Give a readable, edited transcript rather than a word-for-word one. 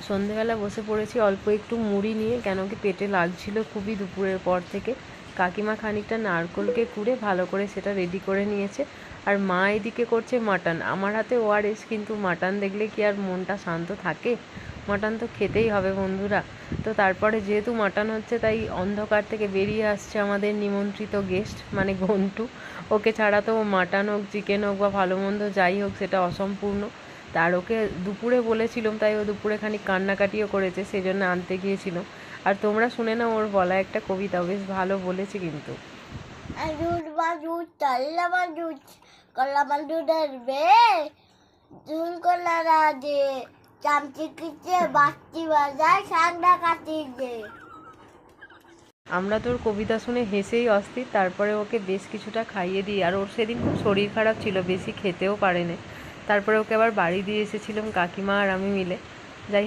সন্ধেবেলা বসে পড়েছি অল্প একটু মুড়ি নিয়ে, কেন কি পেটে লাগছিল খুবই দুপুরের পর থেকে। কাকিমা খানিকটা নারকোলকে কুড়ে ভালো করে সেটা রেডি করে নিয়েছে, আর মা এদিকে করছে মাটন। আমার হাতে ওআরএস, কিন্তু মাটন দেখলে কি আর মনটা শান্ত থাকে? মাটন তো খেতেই হবে বন্ধুরা। তো তারপরে যেহেতু মাটন হচ্ছে, তাই অন্ধকার থেকে বেরিয়ে আসছে আমাদের নিমন্ত্রিত গেস্ট, মানে ঘন্টু। ওকে ছাড়া তো মাটন হোক, চিকেন হোক বা ভালো মন্দ যাই হোক, সেটা অসম্পূর্ণ। তার ওকে দুপুরে বলেছিলাম, তাই ও দুপুরে খানিক কান্নাকাটিও করেছে, সেই জন্য আনতে গিয়েছিলাম। আর তোমরা শুনে না ওর বলা একটা কবিতা, বেশ ভালো বলেছে কিন্তু। আমরা তোর কবিতা শুনে হেসেই অস্থির। তারপরে ওকে বেশ কিছুটা খাইয়ে দিই, আর ওর সেদিন খুব শরীর খারাপ ছিল, বেশি খেতেও পারেনি। তারপরে ওকে আবার বাড়ি দিয়ে এসেছিলাম কাকিমা আর আমি মিলে। যাই হোক।